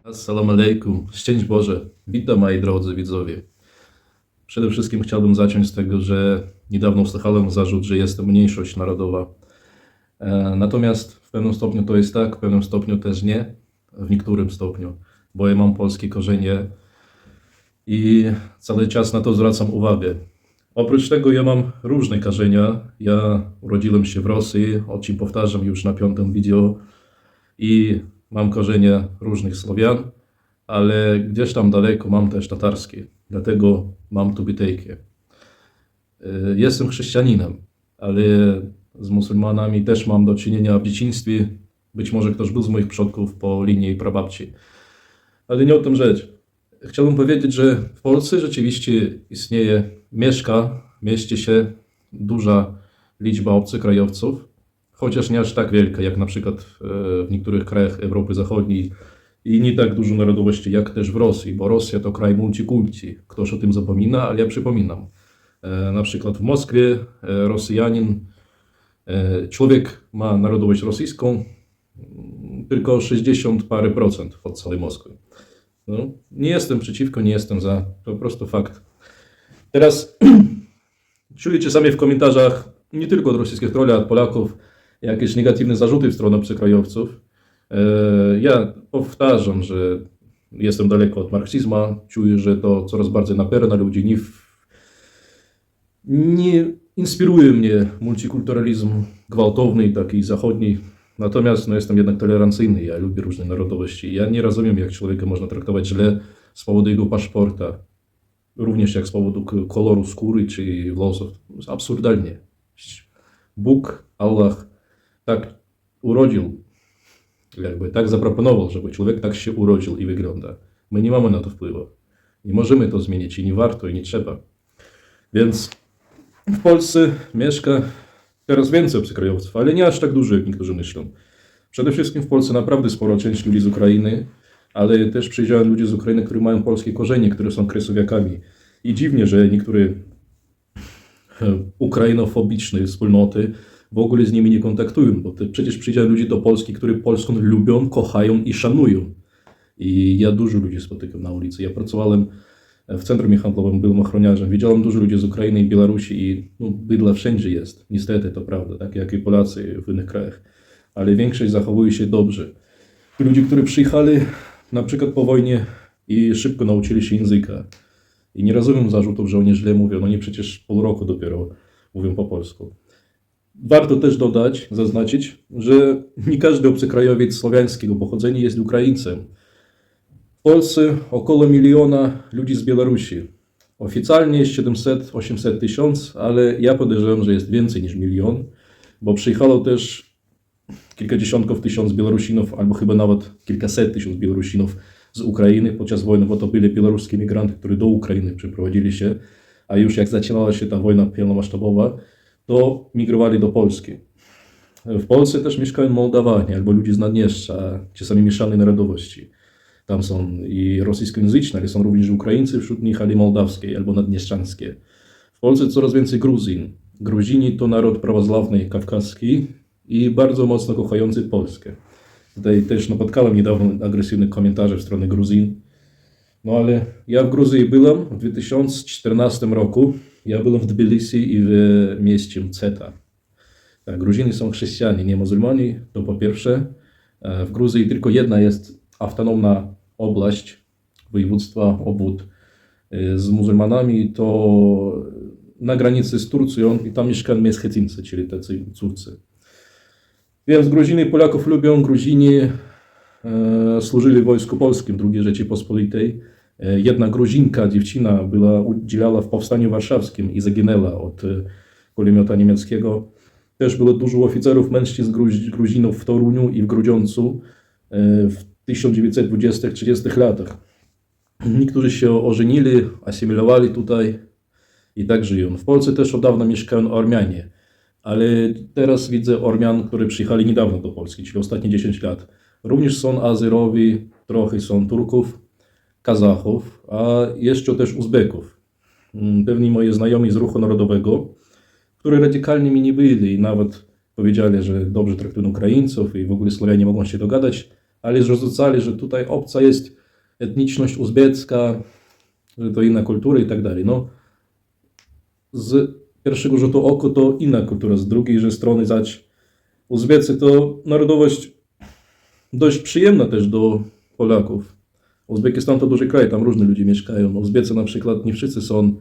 Assalamu alaikum, szczęść Boże, witam moi drodzy widzowie. Przede wszystkim chciałbym zacząć z tego, że niedawno usłyszałem zarzut, że jestem mniejszość narodowa. Natomiast w pewnym stopniu to jest tak, w pewnym stopniu też nie, w niektórym stopniu, bo ja mam polskie korzenie i cały czas na to zwracam uwagę. Oprócz tego ja mam różne korzenia. Ja urodziłem się w Rosji, o czym powtarzam już na 5. wideo, i mam korzenie różnych Słowian, ale gdzieś tam daleko mam też tatarskie, dlatego mam tubylejkę. Jestem chrześcijaninem, ale z muzułmanami też mam do czynienia w dzieciństwie. Być może ktoś był z moich przodków po linii prababci. Ale nie o tym rzecz. Chciałbym powiedzieć, że w Polsce rzeczywiście mieści się duża liczba obcokrajowców, chociaż nie aż tak wielka, jak na przykład w niektórych krajach Europy Zachodniej i nie tak dużo narodowości, jak też w Rosji, bo Rosja to kraj multikulti. Ktoś o tym zapomina, ale ja przypominam. Na przykład w Moskwie Rosjanin, człowiek ma narodowość rosyjską, tylko 60 parę procent od całej Moskwy. No, nie jestem przeciwko, nie jestem za, to po prostu fakt. Teraz czuję czasami w komentarzach, nie tylko od rosyjskich trolli, a od Polaków, jakieś negatywne zarzuty w stronę obcokrajowców. Ja powtarzam, że jestem daleko od marksizmu, czuję, że to coraz bardziej napiera na ludzi, nie inspiruje mnie multikulturalizm gwałtowny, taki zachodni. Natomiast jestem jednak tolerancyjny, ja lubię różne narodowości. Ja nie rozumiem, jak człowieka można traktować źle z powodu jego paszporta, również jak z powodu koloru skóry czy włosów. Absurdalnie. Bóg, Allah tak urodził, tak zaproponował, żeby człowiek tak się urodził i wygląda. My nie mamy na to wpływu. Nie możemy to zmienić i nie warto i nie trzeba. Więc w Polsce mieszka teraz więcej obcokrajowców, ale nie aż tak dużo, jak niektórzy myślą. Przede wszystkim w Polsce naprawdę spora część ludzi z Ukrainy, ale też przyjeżdżają ludzie z Ukrainy, którzy mają polskie korzenie, które są kresowiakami. I dziwnie, że niektóre ukrainofobiczne wspólnoty w ogóle z nimi nie kontaktują, bo przecież przyjeżdżają ludzie do Polski, którzy Polskę lubią, kochają i szanują. I ja dużo ludzi spotykam na ulicy. Ja pracowałem w centrum handlowym, byłem ochroniarzem. Widziałem dużo ludzi z Ukrainy i Białorusi i bydla wszędzie jest. Niestety to prawda, tak jak i Polacy w innych krajach. Ale większość zachowuje się dobrze. Ludzie, którzy przyjechali na przykład po wojnie i szybko nauczyli się języka. I nie rozumiem zarzutów, że oni źle mówią. Oni przecież pół roku dopiero mówią po polsku. Warto też dodać, zaznaczyć, że nie każdy obcokrajowiec słowiańskiego pochodzenia jest Ukraińcem. W Polsce około 1 miliona ludzi z Białorusi. Oficjalnie jest 700-800 tysięcy, ale ja podejrzewam, że jest więcej niż 1 milion, bo przyjechało też kilkadziesiątków tysięcy Białorusinów, albo chyba nawet kilkaset tysięcy Białorusinów z Ukrainy podczas wojny, bo to byli białoruskie migranty, którzy do Ukrainy przeprowadzili się, a już jak zaczynała się ta wojna pełnomasztabowa, to migrowali do Polski. W Polsce też mieszkają Mołdawanie albo ludzie z Naddniestrza, czasami mieszanej narodowości. Tam są i rosyjskojęzyczne, ale są również Ukraińcy wśród nich, ale mołdawskie albo naddniestrzańskie. W Polsce coraz więcej Gruzin. Gruzini to naród prawosławny, kawkaski i bardzo mocno kochający Polskę. Tutaj też napotkałem niedawno agresywne komentarze w stronę Gruzin. No ale ja w Gruzji byłem w 2014 roku. Ja byłem w Tbilisi i w mieście Mceta. Tak, Gruzini są chrześcijanie, nie muzułmani, to po pierwsze. W Gruzji tylko jedna jest autonomna oblast, województwa, obwód z muzułmanami, to na granicy z Turcją i tam mieszkają Meschetyńcy, czyli tacy cudzy. Więc Gruziny Polaków lubią. Gruzini służyli w Wojsku Polskim II Rzeczypospolitej. Jedna Gruzinka, dziewczyna, udzielała w Powstaniu Warszawskim i zaginęła od kulemiota niemieckiego. Też było dużo oficerów mężczyzn Gruzinów w Toruniu i w Grudziądzu w 1920-30 latach. Niektórzy się ożenili, asymilowali tutaj i tak żyją. W Polsce też od dawna mieszkają Ormianie, ale teraz widzę Ormian, którzy przyjechali niedawno do Polski, czyli ostatnie 10 lat. Również są Azerowi, trochę są Turków, Kazachów, a jeszcze też Uzbeków. Pewni moi znajomi z ruchu narodowego, którzy radykalnie mi nie byli i nawet powiedzieli, że dobrze traktują Ukraińców i w ogóle Słowianie mogą się dogadać, ale zrzucali, że tutaj obca jest etniczność uzbecka, że to inna kultura i tak dalej. No, z pierwszego rzutu oka to inna kultura, z drugiej że strony zaś Uzbecy to narodowość dość przyjemna też do Polaków. Uzbekistan to duży kraj, tam różni ludzie mieszkają. Uzbecy na przykład nie wszyscy są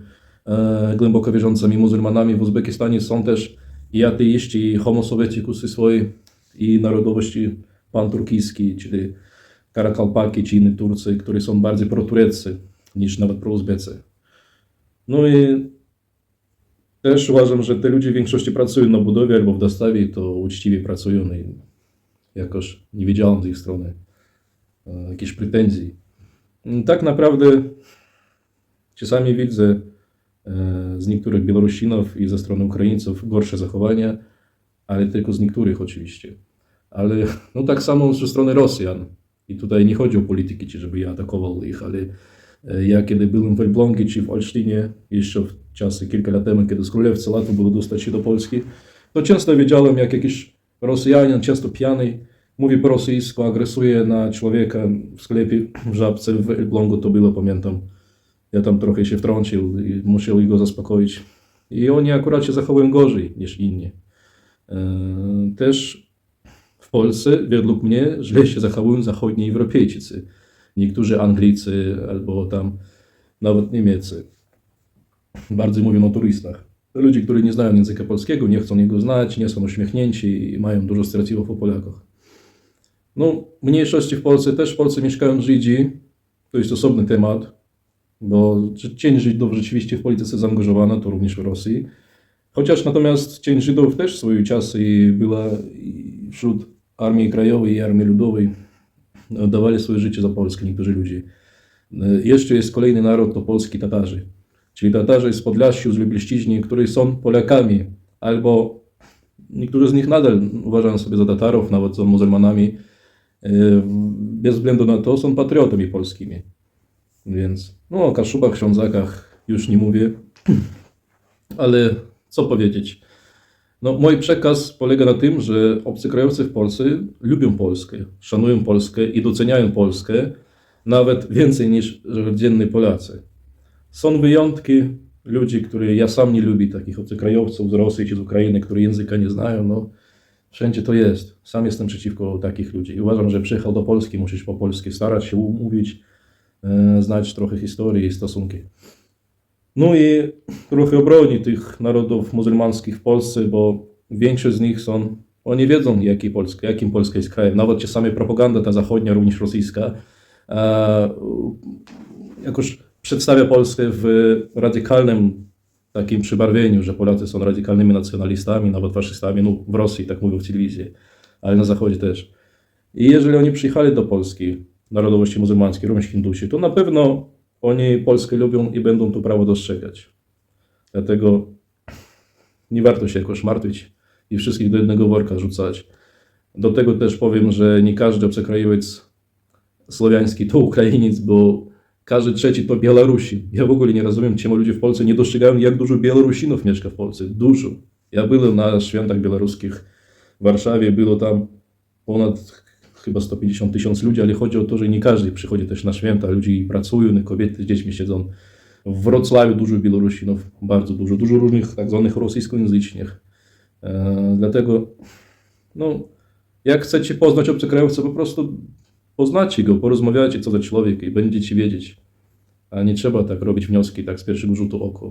głęboko wierzącymi muzułmanami. W Uzbekistanie są też i ateiści, i homo sovetikusy swojej, i narodowości panturkijskiej, czyli Karakalpaki, czy inni Turcy, którzy są bardziej protureccy niż nawet prouzbecy. No i też uważam, że te ludzie w większości pracują na budowie albo w dostawie i to uczciwie pracują i jakoś nie widziałem z ich strony jakichś pretensji. Tak naprawdę czasami widzę z niektórych Białorusinów i ze strony Ukraińców gorsze zachowania, ale tylko z niektórych oczywiście. Ale no tak samo ze strony Rosjan. I tutaj nie chodzi o polityki, czy żeby ja atakował ich, ale ja kiedy byłem w Elblągu czy w Olsztynie, jeszcze w czasy kilka lat temu, kiedy z Królewcy łatwo było dostać się do Polski, to często widziałem, jak jakiś Rosjanin, często pijany, mówi po rosyjsku, agresuje na człowieka w sklepie w Żabce w Elblągu, to było, pamiętam. Ja tam trochę się wtrącił i musiał go zaspokoić. I oni akurat się zachowują gorzej niż inni. Też w Polsce, według mnie, źle się zachowują zachodni Europejczycy. Niektórzy Anglicy albo tam nawet Niemcy. Bardziej mówią o turystach. To ludzie, którzy nie znają języka polskiego, nie chcą jego znać, nie są uśmiechnięci i mają dużo stereotypów o Polakach. No, mniejszości w Polsce, też w Polsce mieszkają Żydzi, to jest osobny temat, bo część Żydów rzeczywiście w polityce zaangażowana, to również w Rosji. Chociaż natomiast część Żydów też w swoim czasie była wśród Armii Krajowej i Armii Ludowej, oddawali swoje życie za Polskę niektórzy ludzie. Jeszcze jest kolejny naród, to polski Tatarzy. Czyli Tatarzy z Podlasia, z Lubelszczyzny, którzy są Polakami, albo niektórzy z nich nadal uważają sobie za Tatarów, nawet są muzułmanami. Bez względu na to są patriotami polskimi. Więc no, o Kaszubach, Ślązakach już nie mówię. Ale co powiedzieć? No, mój przekaz polega na tym, że obcokrajowcy w Polsce lubią Polskę, szanują Polskę i doceniają Polskę nawet więcej niż rdzenni Polacy. Są wyjątki, ludzi, których ja sam nie lubię, takich obcokrajowców z Rosji czy z Ukrainy, którzy języka nie znają. No, wszędzie to jest. Sam jestem przeciwko takich ludzi. I uważam, że przyjechał do Polski, musisz po polsku starać się mówić, znać trochę historii i stosunki. No i trochę obroni tych narodów muzułmańskich w Polsce, bo większość z nich są, oni wiedzą jakim Polska jest krajem. Nawet czasami propaganda ta zachodnia, również rosyjska, jakoś przedstawia Polskę w radykalnym takim przybarwieniu, że Polacy są radykalnymi nacjonalistami, nawet faszystami, no w Rosji tak mówią w telewizji, ale na Zachodzie też. I jeżeli oni przyjechali do Polski, narodowości muzułmańskiej, również Hindusi, to na pewno oni Polskę lubią i będą to prawo dostrzegać. Dlatego nie warto się jakoś martwić i wszystkich do jednego worka rzucać. Do tego też powiem, że nie każdy obcokrajowiec słowiański to Ukrainiec, bo każdy trzeci to Białorusin. Ja w ogóle nie rozumiem, czemu ludzie w Polsce nie dostrzegają, jak dużo Białorusinów mieszka w Polsce. Dużo. Ja byłem na świętach białoruskich w Warszawie, było tam ponad chyba 150 000 ludzi, ale chodzi o to, że nie każdy przychodzi też na święta. Ludzie pracują, kobiety z dziećmi siedzą. W Wrocławiu dużo Białorusinów, bardzo dużo. Dużo różnych tak zwanych rosyjskojęzycznych. Dlatego, no, jak chcecie poznać obcokrajowca, po prostu poznacie go, porozmawiajcie, co za człowiek i będziecie wiedzieć. A nie trzeba tak robić wnioski tak z pierwszego rzutu oka.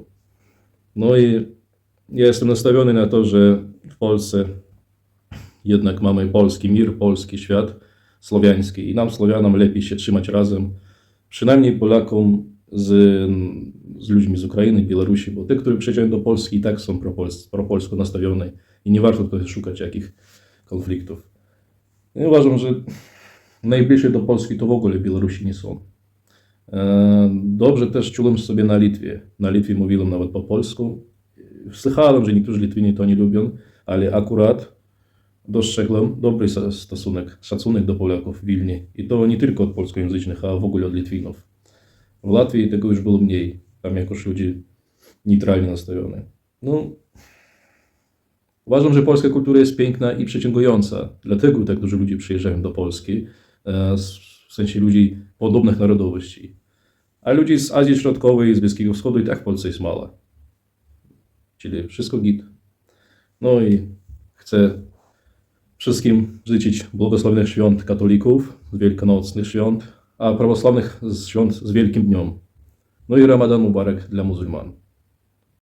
No i ja jestem nastawiony na to, że w Polsce jednak mamy polski mir, polski świat słowiański i nam, Słowianom, lepiej się trzymać razem, przynajmniej Polakom z ludźmi z Ukrainy, Białorusi, bo te, którzy przyjeżdżają do Polski i tak są propolsko nastawione i nie warto tutaj szukać jakich konfliktów. Ja uważam, że najbliżej do Polski to w ogóle Białorusini są. Dobrze też czułem sobie na Litwie. Na Litwie mówiłem nawet po polsku. Słyszałem, że niektórzy Litwini to nie lubią, ale akurat dostrzegłem dobry stosunek, szacunek do Polaków w Wilnie. I to nie tylko od polskojęzycznych, a w ogóle od Litwinów. W Latvii tego już było mniej. Tam jakoś ludzie neutralnie nastawione. No, uważam, że polska kultura jest piękna i przyciągająca. Dlatego tak dużo ludzi przyjeżdżają do Polski. w sensie ludzi podobnych narodowości. A ludzi z Azji Środkowej, z Bliskiego Wschodu i tak w Polsce jest mało. Czyli wszystko git. No i chcę wszystkim życzyć błogosławionych świąt katolików, wielkanocnych świąt, a prawosławnych świąt z Wielkim Dniem. No i Ramadan Mubarak dla muzułman.